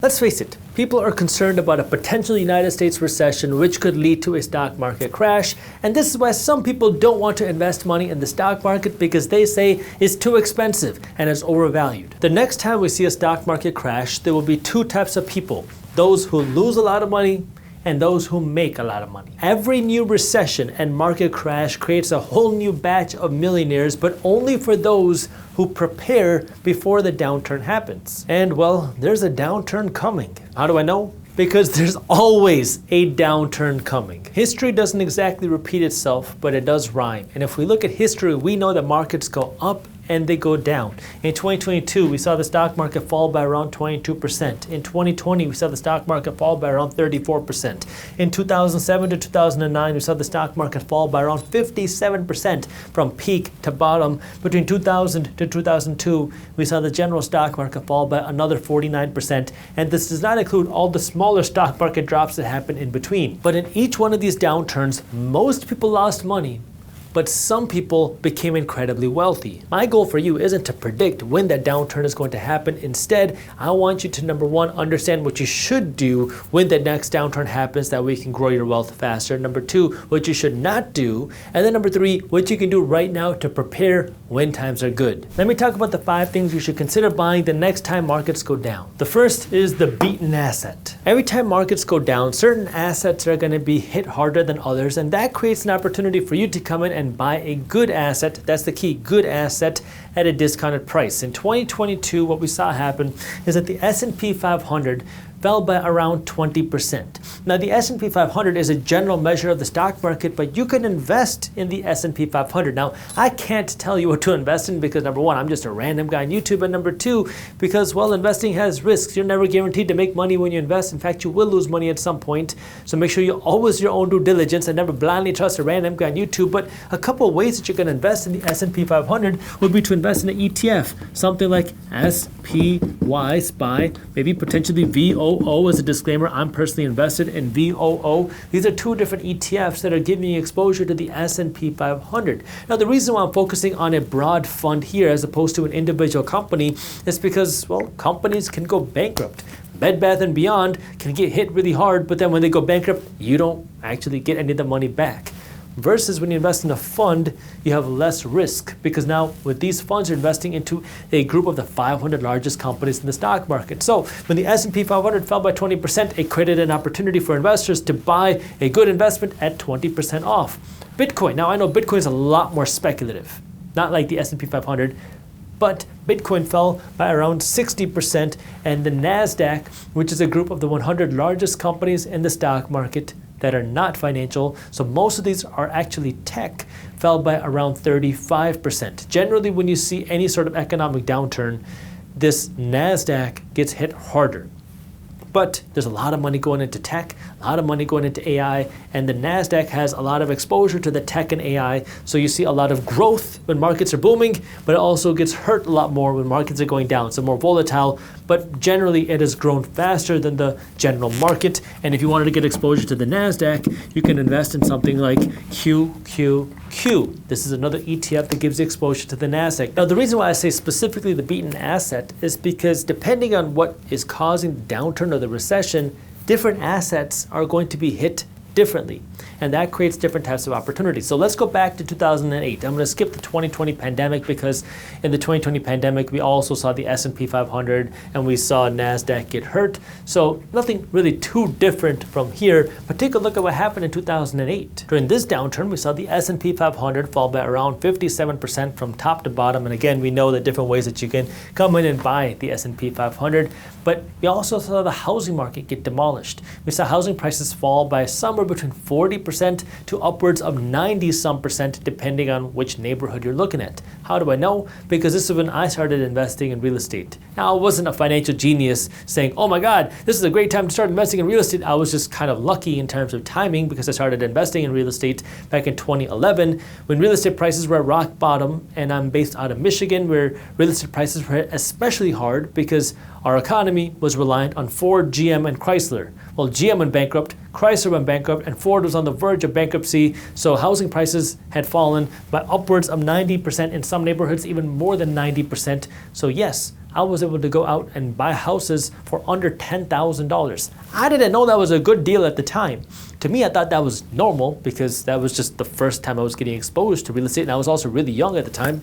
Let's face it, people are concerned about a potential United States recession which could lead to a stock market crash, and this is why some people don't want to invest money in the stock market because they say it's too expensive and is overvalued. The next time we see a stock market crash, there will be two types of people: those who lose a lot of money and those who make a lot of money. Every new recession and market crash creates a whole new batch of millionaires, but only for those who prepare before the downturn happens. And well, there's a downturn coming. How do I know? Because there's always a downturn coming. History doesn't exactly repeat itself, but it does rhyme. And if we look at history, we know that markets go up and they go down. In 2022, we saw the stock market fall by around 22%. In 2020, we saw the stock market fall by around 34%. In 2007 to 2009, we saw the stock market fall by around 57% from peak to bottom. Between 2000 to 2002, we saw the general stock market fall by another 49%. And this does not include all the smaller stock market drops that happened in between. But in each one of these downturns, most people lost money, but some people became incredibly wealthy. My goal for you isn't to predict when that downturn is going to happen. Instead, I want you to, number one, understand what you should do when the next downturn happens, that way you can grow your wealth faster. Number two, what you should not do. And then number three, what you can do right now to prepare when times are good. Let me talk about the 5 things you should consider buying the next time markets go down. The first is the beaten asset. Every time markets go down, certain assets are going to be hit harder than others, and that creates an opportunity for you to come in and buy a good asset. That's the key, good asset at a discounted price. In 2022, what we saw happen is that the S&P 500 fell by around 20%. Now, the S&P 500 is a general measure of the stock market, but you can invest in the S&P 500. Now, I can't tell you what to invest in because, number one, I'm just a random guy on YouTube, and number two, because, well, investing has risks. You're never guaranteed to make money when you invest. In fact, you will lose money at some point. So make sure you always do your own due diligence and never blindly trust a random guy on YouTube. But a couple of ways that you can invest in the S&P 500 would be to invest in an ETF, something like SPY, SPY, maybe potentially VOO. As a disclaimer, I'm personally invested in VOO. These are 2 different ETFs that are giving you exposure to the S&P 500. Now, the reason why I'm focusing on a broad fund here as opposed to an individual company is because, well, companies can go bankrupt. Bed Bath & Beyond can get hit really hard, but then when they go bankrupt, you don't actually get any of the money back. Versus when you invest in a fund, you have less risk because now with these funds, you're investing into a group of the 500 largest companies in the stock market. So when the S&P 500 fell by 20%, it created an opportunity for investors to buy a good investment at 20% off. Bitcoin. Now, I know Bitcoin is a lot more speculative, not like the S&P 500, but Bitcoin fell by around 60%, and the NASDAQ, which is a group of the 100 largest companies in the stock market that are not financial, so most of these are actually tech, fell by around 35%. Generally, when you see any sort of economic downturn, this NASDAQ gets hit harder. But there's a lot of money going into tech, a lot of money going into AI, and the NASDAQ has a lot of exposure to the tech and AI. So you see a lot of growth when markets are booming, but it also gets hurt a lot more when markets are going down. So more volatile, but generally it has grown faster than the general market. And if you wanted to get exposure to the NASDAQ, you can invest in something like QQQ. This is another ETF that gives you exposure to the NASDAQ. Now, the reason why I say specifically the beaten asset is because depending on what is causing the downturn or the recession, different assets are going to be hit differently, and that creates different types of opportunities. So let's go back to 2008. I'm going to skip the 2020 pandemic because in the 2020 pandemic, we also saw the S&P 500 and we saw NASDAQ get hurt. So nothing really too different from here, but take a look at what happened in 2008. During this downturn, we saw the S&P 500 fall by around 57% from top to bottom. And again, we know the different ways that you can come in and buy the S&P 500, but we also saw the housing market get demolished. We saw housing prices fall by somewhere between 40% to upwards of 90-some%, depending on which neighborhood you're looking at. How do I know? Because this is when I started investing in real estate. Now, I wasn't a financial genius saying, oh my God, this is a great time to start investing in real estate. I was just kind of lucky in terms of timing because I started investing in real estate back in 2011 when real estate prices were at rock bottom, and I'm based out of Michigan where real estate prices were hit especially hard because our economy was reliant on Ford, GM, and Chrysler. Well, GM went bankrupt, Chrysler went bankrupt, and Ford was on the verge of bankruptcy, so housing prices had fallen by upwards of 90%, in some neighborhoods even more than 90%. So yes, I was able to go out and buy houses for under $10,000. I didn't know that was a good deal at the time. To me, I thought that was normal because that was just the first time I was getting exposed to real estate, and I was also really young at the time.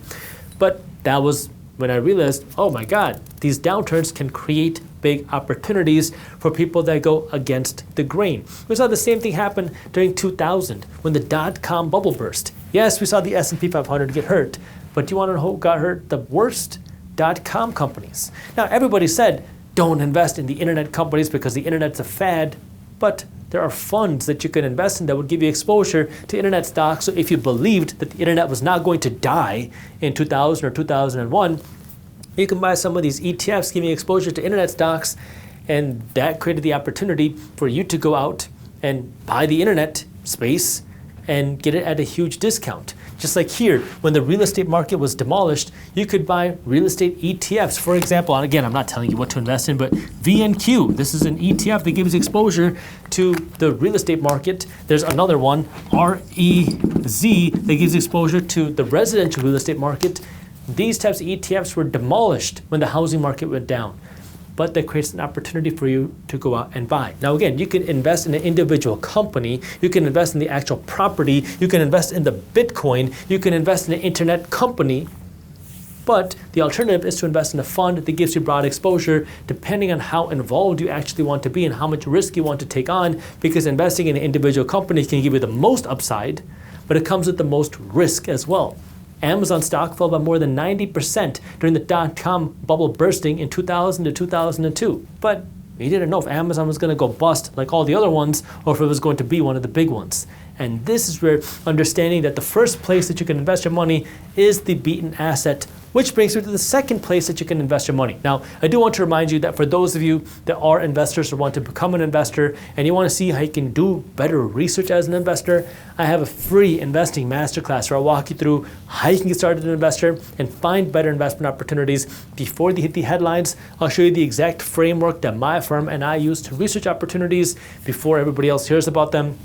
But that was when I realized, oh my God, these downturns can create big opportunities for people that go against the grain. We saw the same thing happen during 2000 when the dot-com bubble burst. Yes, we saw the S&P 500 get hurt, but do you want to know who got hurt the worst? Dot-com companies. Now, everybody said, don't invest in the internet companies because the internet's a fad, but there are funds that you can invest in that would give you exposure to internet stocks. So if you believed that the internet was not going to die in 2000 or 2001, you can buy some of these ETFs giving exposure to internet stocks, and that created the opportunity for you to go out and buy the internet space and get it at a huge discount. Just like here, when the real estate market was demolished, you could buy real estate ETFs. For example, and again, I'm not telling you what to invest in, but VNQ, this is an ETF that gives exposure to the real estate market. There's another one, REZ, that gives exposure to the residential real estate market. These types of ETFs were demolished when the housing market went down, but that creates an opportunity for you to go out and buy. Now again, you can invest in an individual company, you can invest in the actual property, you can invest in the Bitcoin, you can invest in an internet company, but the alternative is to invest in a fund that gives you broad exposure depending on how involved you actually want to be and how much risk you want to take on, because investing in an individual company can give you the most upside, but it comes with the most risk as well. Amazon stock fell by more than 90% during the dot-com bubble bursting in 2000 to 2002. But we didn't know if Amazon was going to go bust like all the other ones or if it was going to be one of the big ones. And this is where understanding that the first place that you can invest your money is the beaten asset, which brings me to the second place that you can invest your money. Now, I do want to remind you that for those of you that are investors or want to become an investor and you want to see how you can do better research as an investor, I have a free investing masterclass where I'll walk you through how you can get started as an investor and find better investment opportunities before they hit the headlines. I'll show you the exact framework that my firm and I use to research opportunities before everybody else hears about them.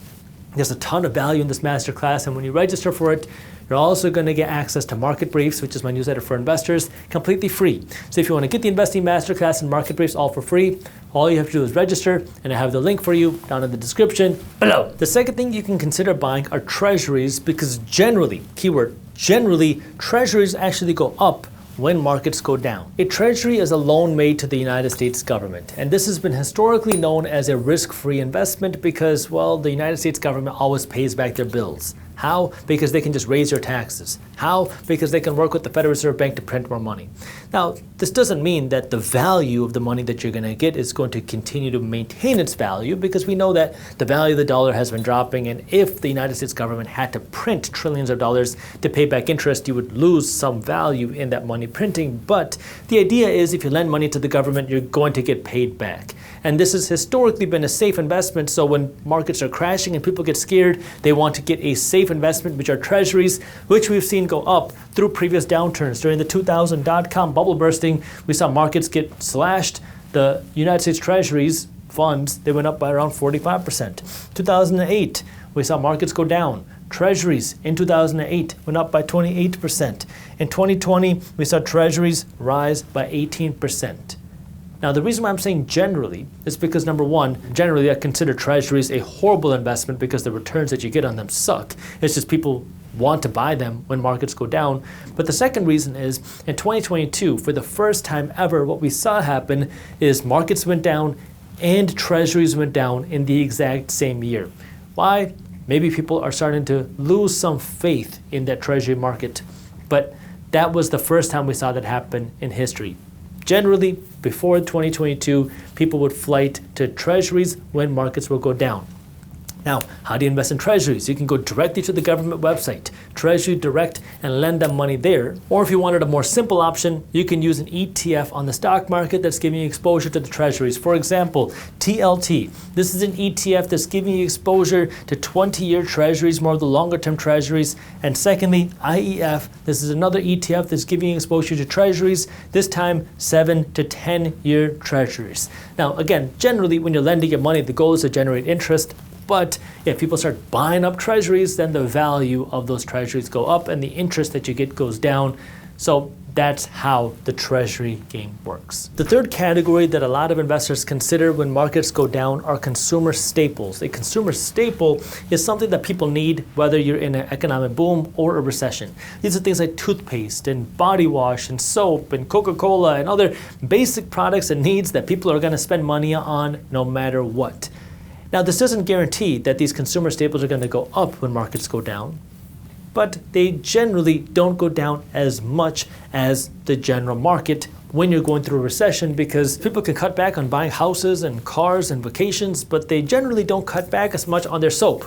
There's a ton of value in this masterclass, and when you register for it, you're also going to get access to Market Briefs, which is my newsletter for investors, completely free. So if you want to get the Investing Masterclass and Market Briefs all for free, all you have to do is register, and I have the link for you down in the description below. The second thing you can consider buying are treasuries, because generally, keyword, generally, treasuries actually go up when markets go down. A treasury is a loan made to the United States government, and this has been historically known as a risk-free investment because, well, the United States government always pays back their bills. How? Because they can just raise your taxes. How? Because they can work with the Federal Reserve Bank to print more money. Now, this doesn't mean that the value of the money that you're going to get is going to continue to maintain its value, because we know that the value of the dollar has been dropping, and if the United States government had to print trillions of dollars to pay back interest, you would lose some value in that money printing. But the idea is if you lend money to the government, you're going to get paid back. And this has historically been a safe investment, so when markets are crashing and people get scared, they want to get a safe investment, which are treasuries, which we've seen go up through previous downturns. During the 2000 dot-com bubble bursting, we saw markets get slashed. The United States Treasuries funds, they went up by around 45%. 2008, we saw markets go down. Treasuries in 2008 went up by 28%. In 2020, we saw treasuries rise by 18%. Now, the reason why I'm saying generally is because, number one, generally I consider treasuries a horrible investment because the returns that you get on them suck. It's just people want to buy them when markets go down. But the second reason is, in 2022, for the first time ever, what we saw happen is markets went down and treasuries went down in the exact same year. Why? Maybe people are starting to lose some faith in that treasury market. But that was the first time we saw that happen in history. Generally, before 2022, people would flight to treasuries when markets will go down. Now, how do you invest in treasuries? You can go directly to the government website, Treasury Direct, and lend them money there. Or if you wanted a more simple option, you can use an ETF on the stock market that's giving you exposure to the treasuries. For example, TLT. This is an ETF that's giving you exposure to 20-year treasuries, more of the longer-term treasuries. And secondly, IEF. This is another ETF that's giving you exposure to treasuries, this time 7 to 10-year treasuries. Now, again, generally, when you're lending your money, the goal is to generate interest. But if people start buying up treasuries, then the value of those treasuries go up and the interest that you get goes down. So That's how the treasury game works. The third category that a lot of investors consider when markets go down are consumer staples. A consumer staple is something that people need whether you're in an economic boom or a recession. These are things like toothpaste and body wash and soap and Coca-Cola and other basic products and needs that people are going to spend money on no matter what. Now, this doesn't guarantee that these consumer staples are going to go up when markets go down, but they generally don't go down as much as the general market when you're going through a recession, because people can cut back on buying houses and cars and vacations, but they generally don't cut back as much on their soap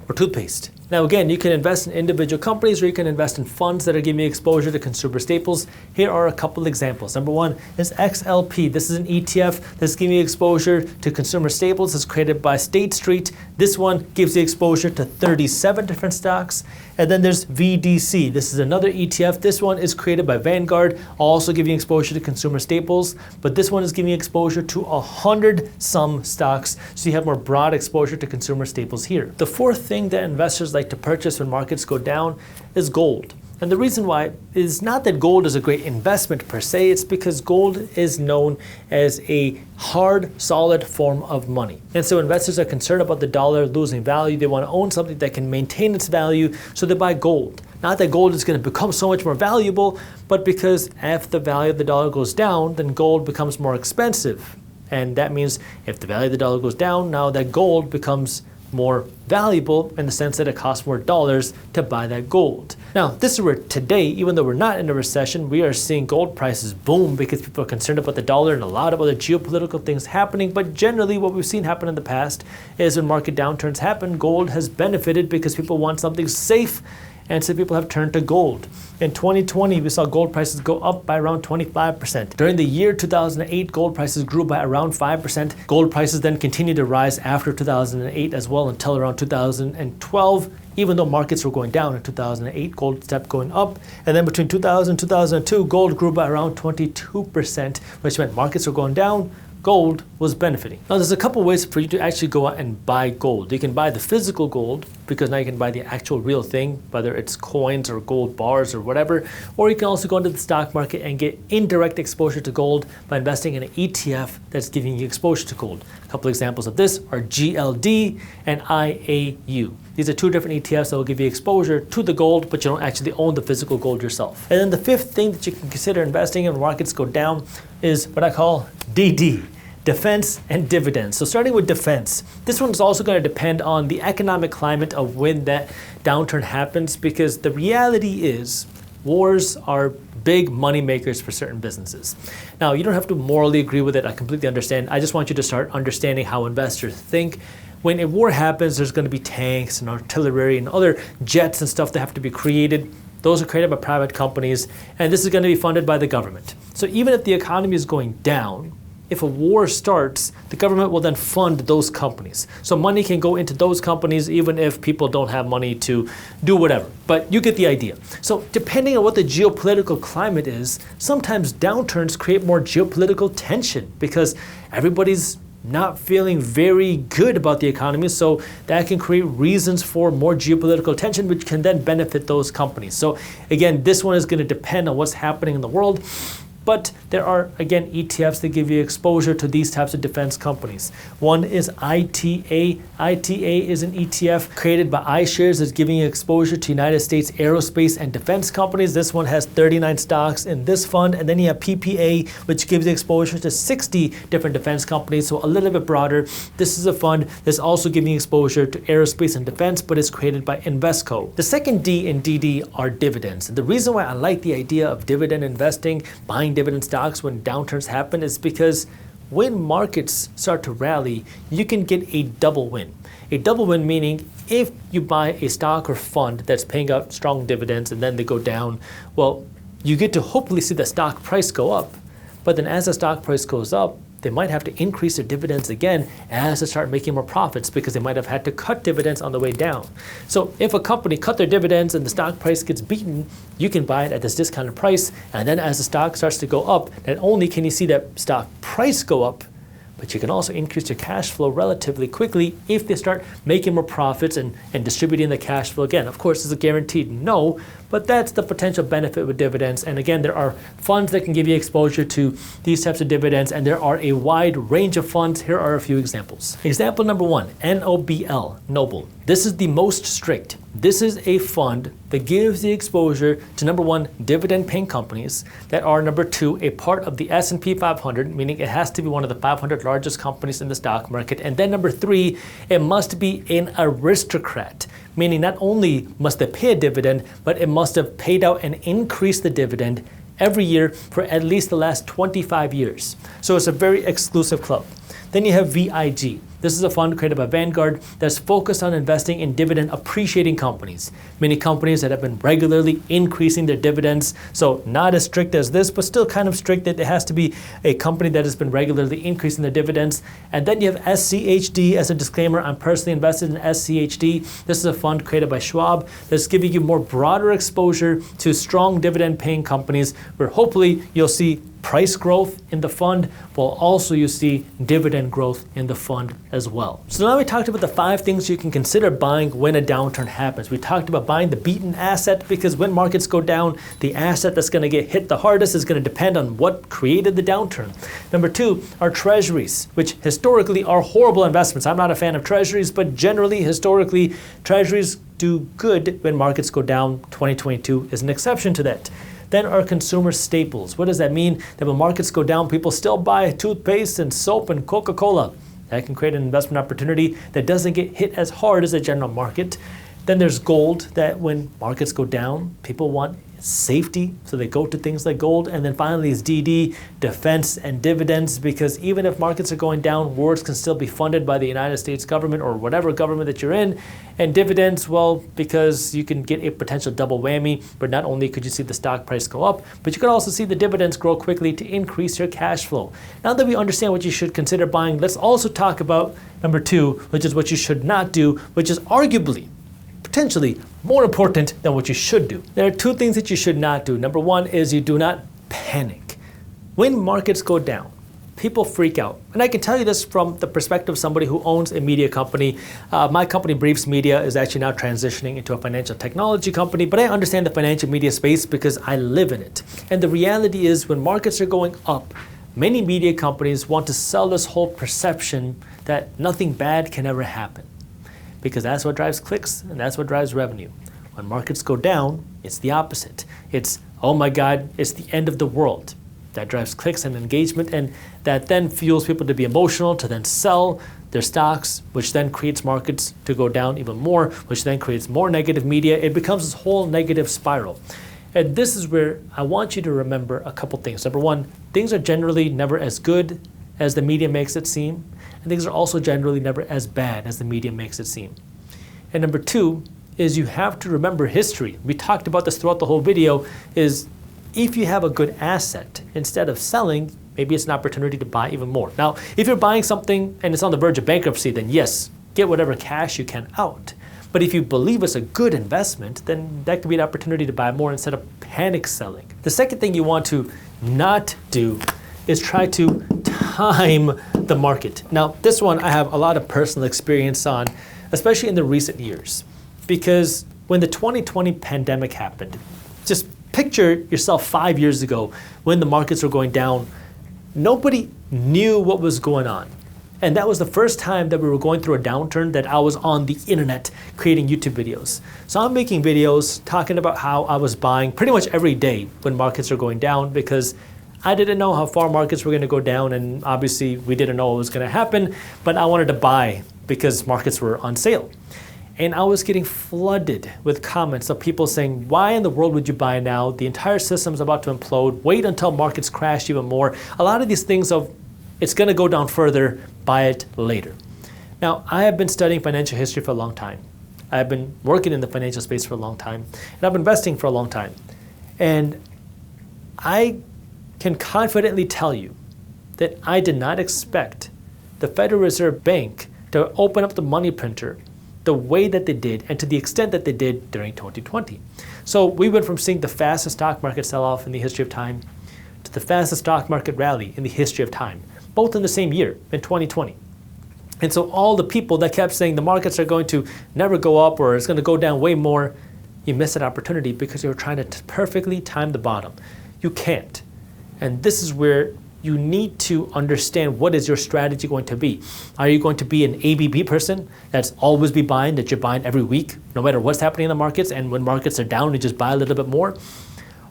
or toothpaste. Now again, you can invest in individual companies or you can invest in funds that are giving you exposure to consumer staples. Here are a couple examples. Number one is XLP. This is an ETF that's giving you exposure to consumer staples. It's created by State Street. This one gives you exposure to 37 different stocks. And then there's VDC. This is another ETF. This one is created by Vanguard, also giving exposure to consumer staples. But this one is giving exposure to 100 some stocks. So you have more broad exposure to consumer staples here. The fourth thing that investors like to purchase when markets go down is gold. And the reason why is not that gold is a great investment per se, it's because gold is known as a hard, solid form of money. And so investors are concerned about the dollar losing value. They want to own something that can maintain its value, so they buy gold. Not that gold is going to become so much more valuable, but because if the value of the dollar goes down, then gold becomes more expensive. And that means if the value of the dollar goes down, now that gold becomes more valuable in the sense that it costs more dollars to buy that gold. Now, this is where today, even though we're not in a recession, we are seeing gold prices boom because people are concerned about the dollar and a lot of other geopolitical things happening. But generally, what we've seen happen in the past is when market downturns happen, gold has benefited because people want something safe, and so people have turned to gold. In 2020, we saw gold prices go up by around 25%. During the year 2008, gold prices grew by around 5%. Gold prices then continued to rise after 2008 as well until around 2012. Even though markets were going down in 2008, gold kept going up. And then between 2000 and 2002, gold grew by around 22%, which meant markets were going down, gold was benefiting. Now, there's a couple ways for you to actually go out and buy gold. You can buy the physical gold, because now you can buy the actual real thing, whether it's coins or gold bars or whatever. Or you can also go into the stock market and get indirect exposure to gold by investing in an ETF that's giving you exposure to gold. A couple examples of this are GLD and IAU. These are two different ETFs that will give you exposure to the gold, but you don't actually own the physical gold yourself. And then the fifth thing that you can consider investing in when markets go down is what I call DD. Defense and dividends. So starting with defense, this one is also going to depend on the economic climate of when that downturn happens, because the reality is wars are big money makers for certain businesses. Now, you don't have to morally agree with it. I completely understand. I just want you to start understanding how investors think. When a war happens, there's going to be tanks and artillery and other jets and stuff that have to be created. Those are created by private companies, and this is going to be funded by the government. So even if the economy is going down, if a war starts, the government will then fund those companies. So money can go into those companies even if people don't have money to do whatever. But you get the idea. So depending on what the geopolitical climate is, sometimes downturns create more geopolitical tension because everybody's not feeling very good about the economy. So that can create reasons for more geopolitical tension, which can then benefit those companies. So again, this one is going to depend on what's happening in the world. But there are, again, ETFs that give you exposure to these types of defense companies. One is ITA. ITA is an ETF created by iShares that's giving you exposure to United States aerospace and defense companies. This one has 39 stocks in this fund. And then you have PPA, which gives you exposure to 60 different defense companies, so a little bit broader. This is a fund that's also giving exposure to aerospace and defense, but it's created by Invesco. The second D in DD are dividends. And the reason why I like the idea of dividend investing, buying dividend stocks when downturns happen, is because when markets start to rally, you can get a double win. A double win meaning if you buy a stock or fund that's paying out strong dividends and then they go down, well, you get to hopefully see the stock price go up. But then as the stock price goes up, they might have to increase their dividends again as they start making more profits because they might have had to cut dividends on the way down. So if a company cut their dividends and the stock price gets beaten, you can buy it at this discounted price. And then as the stock starts to go up, not only can you see that stock price go up, but you can also increase your cash flow relatively quickly if they start making more profits and distributing the cash flow again. Of course, it's a guaranteed no, But that's the potential benefit with dividends. And again, there are funds that can give you exposure to these types of dividends, and there are a wide range of funds. Here are a few examples. Example number one, NOBL, Noble. This is the most strict. This is a fund that gives the exposure to number one, dividend paying companies that are number two, a part of the S&P 500, meaning it has to be one of the 500 largest companies in the stock market. And then number three, it must be an aristocrat, meaning not only must they pay a dividend, but it must have paid out and increased the dividend every year for at least the last 25 years. So it's a very exclusive club. Then you have VIG. This is a fund created by Vanguard that's focused on investing in dividend appreciating companies, many companies that have been regularly increasing their dividends. So not as strict as this, but still kind of strict that it has to be a company that has been regularly increasing their dividends. And then you have SCHD. As a disclaimer, I'm personally invested in SCHD. This is a fund created by Schwab that's giving you more broader exposure to strong dividend paying companies where hopefully you'll see price growth in the fund, while also you see dividend growth in the fund as well. So now we talked about the 5 things you can consider buying when a downturn happens. We talked about buying the beaten asset because when markets go down, the asset that's going to get hit the hardest is going to depend on what created the downturn. Number 2 are treasuries, which historically are horrible investments. I'm not a fan of treasuries, but generally, historically, treasuries do good when markets go down. 2022 is an exception to that. Then are consumer staples. What does that mean? That when markets go down, people still buy toothpaste and soap and Coca-Cola. That can create an investment opportunity that doesn't get hit as hard as the general market. Then there's gold, that when markets go down, people want safety, so they go to things like gold. And then finally is DD, defense and dividends, because even if markets are going down, wars can still be funded by the United States government or whatever government that you're in. And dividends, well, because you can get a potential double whammy, but not only could you see the stock price go up, but you could also see the dividends grow quickly to increase your cash flow. Now that we understand what you should consider buying, let's also talk about number 2, which is what you should not do, which is arguably potentially more important than what you should do. There are 2 things that you should not do. Number 1 is you do not panic. When markets go down, people freak out. And I can tell you this from the perspective of somebody who owns a media company. My company, Briefs Media, is actually now transitioning into a financial technology company, but I understand the financial media space because I live in it. And the reality is when markets are going up, many media companies want to sell this whole perception that nothing bad can ever happen, because that's what drives clicks and that's what drives revenue. When markets go down, it's the opposite. It's, oh my God, it's the end of the world. That drives clicks and engagement, and that then fuels people to be emotional, to then sell their stocks, which then creates markets to go down even more, which then creates more negative media. It becomes this whole negative spiral. And this is where I want you to remember a couple things. Number 1, things are generally never as good as the media makes it seem, and things are also generally never as bad as the media makes it seem. And number 2 is you have to remember history. We talked about this throughout the whole video, is if you have a good asset, instead of selling, maybe it's an opportunity to buy even more. Now, if you're buying something and it's on the verge of bankruptcy, then yes, get whatever cash you can out. But if you believe it's a good investment, then that could be an opportunity to buy more instead of panic selling. The second thing you want to not do is try to time the market. Now, this one I have a lot of personal experience on, especially in the recent years, because when the 2020 pandemic happened, just picture yourself 5 years ago when the markets were going down. Nobody knew what was going on. And that was the first time that we were going through a downturn that I was on the internet creating YouTube videos. So I'm making videos talking about how I was buying pretty much every day when markets are going down, because I didn't know how far markets were going to go down, and obviously we didn't know what was going to happen, but I wanted to buy because markets were on sale. And I was getting flooded with comments of people saying, why in the world would you buy now? The entire system's about to implode. Wait until markets crash even more. A lot of these things of, it's going to go down further, buy it later. Now, I have been studying financial history for a long time. I've been working in the financial space for a long time, and I've been investing for a long time. And I can confidently tell you that I did not expect the Federal Reserve Bank to open up the money printer the way that they did and to the extent that they did during 2020. So we went from seeing the fastest stock market sell-off in the history of time to the fastest stock market rally in the history of time, both in the same year, in 2020. And so all the people that kept saying the markets are going to never go up or it's going to go down way more, you miss an opportunity because you're trying to perfectly time the bottom. You can't. And this is where you need to understand what is your strategy going to be. Are you going to be an ABB person that's always be buying, that you're buying every week, no matter what's happening in the markets, and when markets are down, you just buy a little bit more?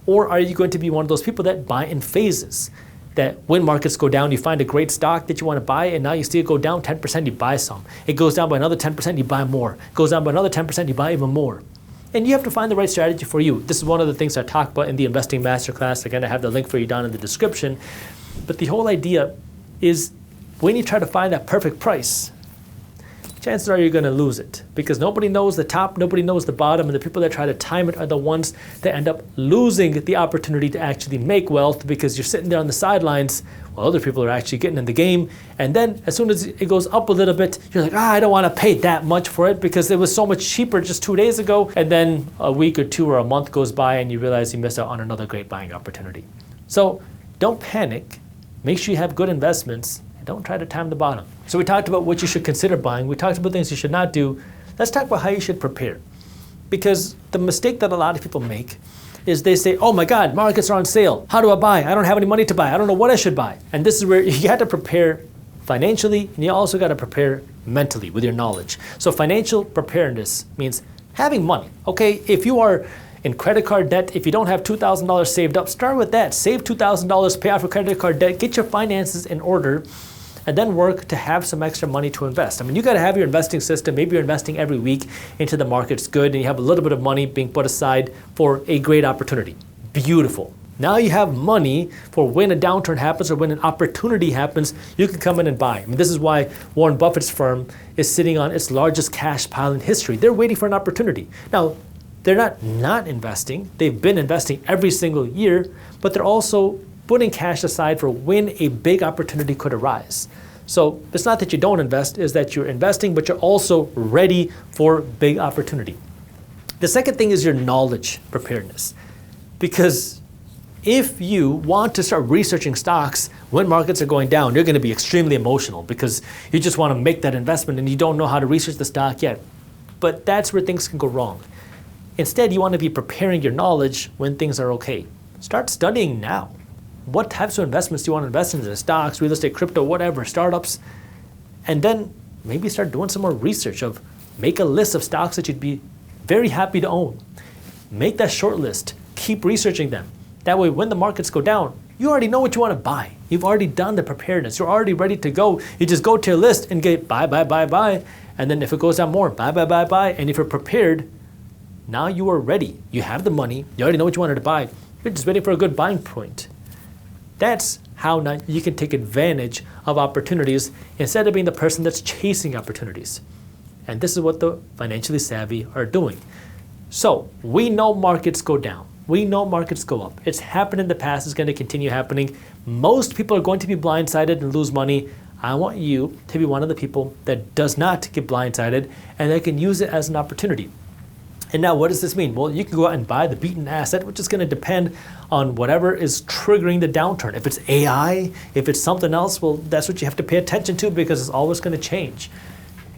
Or are you going to be one of those people that buy in phases, that when markets go down, you find a great stock that you want to buy, and now you see it go down 10%, you buy some. It goes down by another 10%, you buy more. It goes down by another 10%, you buy even more. And you have to find the right strategy for you. This is one of the things I talk about in the investing masterclass. Again, I have the link for you down in the description. But the whole idea is when you try to find that perfect price, chances are you're going to lose it, because nobody knows the top, nobody knows the bottom, and the people that try to time it are the ones that end up losing the opportunity to actually make wealth, because you're sitting there on the sidelines while other people are actually getting in the game. And then as soon as it goes up a little bit, you're like, I don't want to pay that much for it because it was so much cheaper just 2 days ago. And then a week or two or a month goes by and you realize you missed out on another great buying opportunity. So don't panic. Make sure you have good investments. Don't try to time the bottom. So we talked about what you should consider buying. We talked about things you should not do. Let's talk about how you should prepare. Because the mistake that a lot of people make is they say, oh my God, markets are on sale. How do I buy? I don't have any money to buy. I don't know what I should buy. And this is where you got to prepare financially, and you also got to prepare mentally with your knowledge. So financial preparedness means having money. Okay, if you are in credit card debt, if you don't have $2,000 saved up, start with that. Save $2,000, pay off your credit card debt, get your finances in order, and then work to have some extra money to invest. I mean, you got to have your investing system. Maybe you're investing every week into the markets, good, and you have a little bit of money being put aside for a great opportunity. Beautiful. Now you have money for when a downturn happens or when an opportunity happens, you can come in and buy. I mean, this is why Warren Buffett's firm is sitting on its largest cash pile in history. They're waiting for an opportunity. Now, they're not investing. They've been investing every single year, but they're also putting cash aside for when a big opportunity could arise. So it's not that you don't invest, it's that you're investing, but you're also ready for big opportunity. The second thing is your knowledge preparedness. Because if you want to start researching stocks when markets are going down, you're going to be extremely emotional because you just want to make that investment and you don't know how to research the stock yet. But that's where things can go wrong. Instead, you want to be preparing your knowledge when things are okay. Start studying now. What types of investments do you want to invest in? Stocks, real estate, crypto, whatever, startups. And then maybe start doing some more research of make a list of stocks that you'd be very happy to own. Make that short list. Keep researching them. That way, when the markets go down, you already know what you want to buy. You've already done the preparedness. You're already ready to go. You just go to your list and get buy, buy, buy, buy. And then if it goes down more, buy, buy, buy, buy. And if you're prepared, now you are ready. You have the money. You already know what you wanted to buy. You're just waiting for a good buying point. That's how now you can take advantage of opportunities instead of being the person that's chasing opportunities. And this is what the financially savvy are doing. So we know markets go down. We know markets go up. It's happened in the past. It's going to continue happening. Most people are going to be blindsided and lose money. I want you to be one of the people that does not get blindsided and that can use it as an opportunity. And now what does this mean? Well, you can go out and buy the beaten asset, which is going to depend on whatever is triggering the downturn. If it's AI, if it's something else, well, that's what you have to pay attention to because it's always going to change.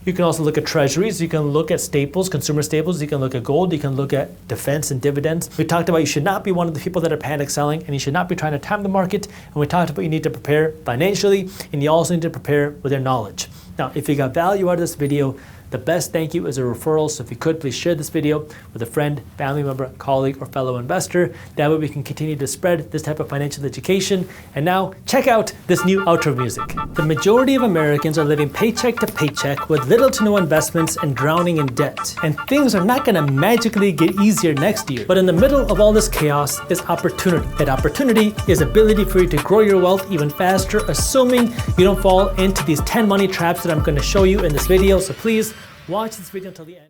You can also look at treasuries. You can look at staples, consumer staples. You can look at gold. You can look at defense and dividends. We talked about you should not be one of the people that are panic selling, and you should not be trying to time the market. And we talked about you need to prepare financially, and you also need to prepare with your knowledge. Now, if you got value out of this video, the best thank you is a referral. So if you could, please share this video with a friend, family member, colleague, or fellow investor. That way we can continue to spread this type of financial education. And now check out this new outro music. The majority of Americans are living paycheck to paycheck with little to no investments and drowning in debt. And things are not going to magically get easier next year. But in the middle of all this chaos is opportunity. That opportunity is ability for you to grow your wealth even faster, assuming you don't fall into these 10 money traps that I'm going to show you in this video. So please watch this video until the end.